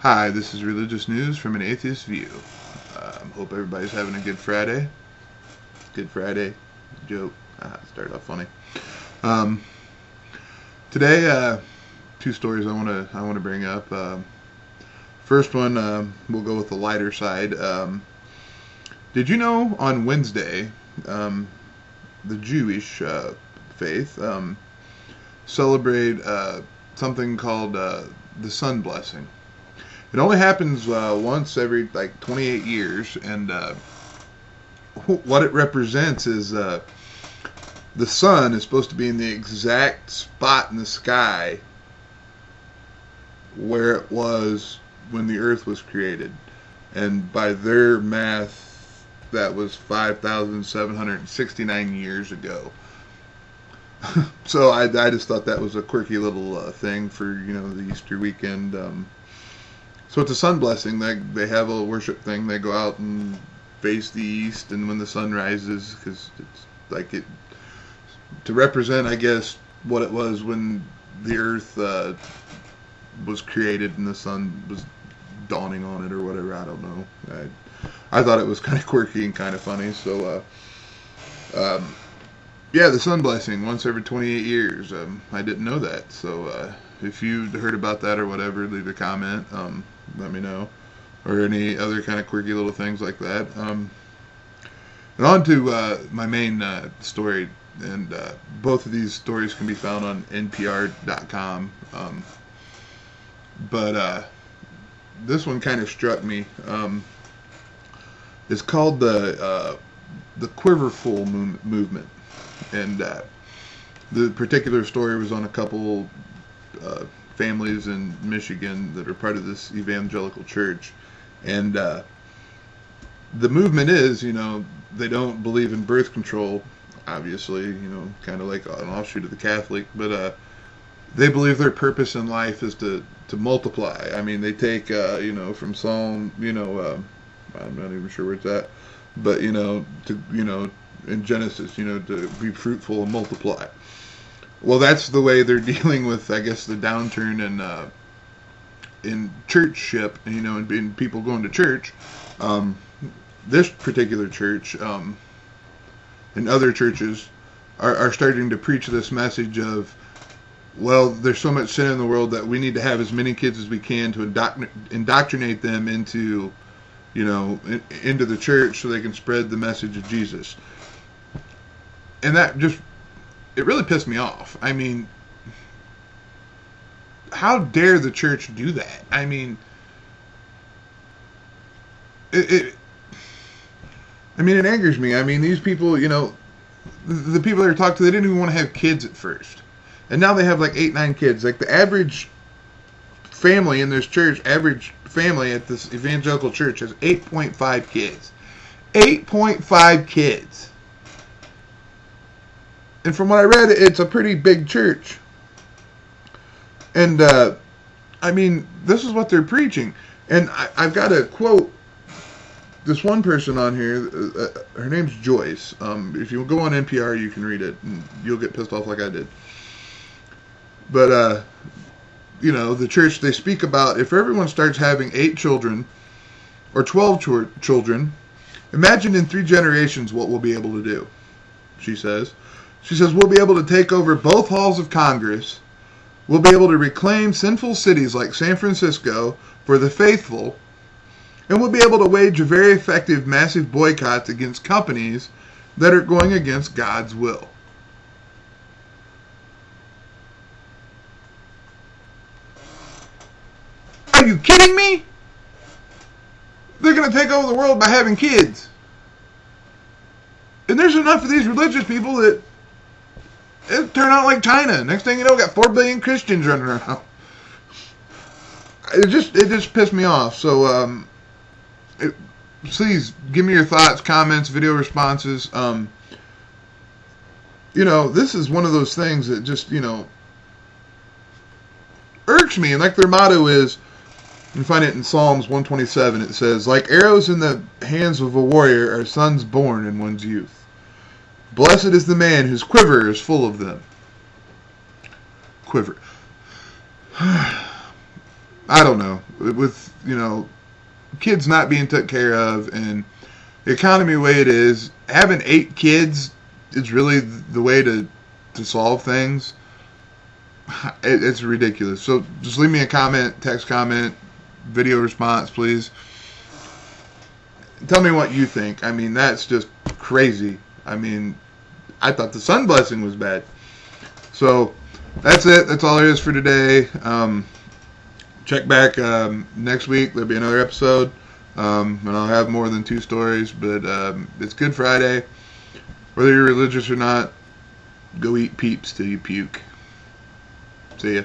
Hi, this is religious news from an atheist view. Hope everybody's having a good Friday. Good Friday joke. Started off funny. Um, Today, two stories I want to bring up. First one, we'll go with the lighter side. Did you know on Wednesday, the Jewish faith celebrate something called the sun blessing? It only happens once every 28 years, and what it represents is the sun is supposed to be in the exact spot in the sky where it was when the earth was created. And by their math, that was 5,769 years ago. So I just thought that was a quirky little thing for the Easter weekend. So it's a sun blessing. They have a worship thing. They go out and face the east, and when the sun rises, because it's to represent, I guess, what it was when the earth was created and the sun was dawning on it or whatever. I don't know. I thought it was kind of quirky and kind of funny. So yeah, the sun blessing once every 28 years. I didn't know that. So if you heard about that or whatever, leave a comment. Let me know, or any other kind of quirky little things like that. And on to my main story, and both of these stories can be found on NPR.com. But this one kind of struck me. It's called the Quiverful movement, and the particular story was on a couple families in Michigan that are part of this evangelical church, and the movement is, they don't believe in birth control, obviously, kind of like an offshoot of the Catholic, but they believe their purpose in life is to multiply. I mean, they take, from Psalm, I'm not even sure where it's at, but, in Genesis, to be fruitful and multiply. Well, that's the way they're dealing with, I guess, the downturn in churchship, and in people going to church. This particular church and other churches are starting to preach this message of, well, there's so much sin in the world that we need to have as many kids as we can to indoctrinate them into, into the church so they can spread the message of Jesus. And that just, it really pissed me off. I mean, how dare the church do that? I mean, it angers me. I mean, these people, the people that are talking to, they didn't even want to have kids at first. And now they have 8, 9 kids. Like the average family in this church, average family at this evangelical church has 8.5 kids. 8.5 kids. And from what I read, it's a pretty big church. And, this is what they're preaching. And I've got to quote this one person on here. Her name's Joyce. If you go on NPR, you can read it, and you'll get pissed off like I did. But, the church, they speak about if everyone starts having 8 children or 12 children, imagine in 3 generations what we'll be able to do, she says. She says, we'll be able to take over both halls of Congress. We'll be able to reclaim sinful cities like San Francisco for the faithful. And we'll be able to wage a very effective massive boycotts against companies that are going against God's will. Are you kidding me? They're going to take over the world by having kids. And there's enough of these religious people that it turned out like China. Next thing you know, we got 4 billion Christians running around. It just pissed me off. So, please give me your thoughts, comments, video responses. This is one of those things that just, irks me. And like their motto is, you can find it in Psalms 127. It says, like arrows in the hands of a warrior are sons born in one's youth. Blessed is the man whose quiver is full of them. Quiver. I don't know, with, kids not being taken care of and the economy the way it is, having 8 kids is really the way to solve things. It's ridiculous. So just leave me a comment, text comment, video response, please. Tell me what you think. I mean, that's just crazy. I mean, I thought the sun blessing was bad. So that's it. That's all there is for today. Check back next week. There'll be another episode. And I'll have more than 2 stories. But it's Good Friday. Whether you're religious or not, go eat peeps till you puke. See ya.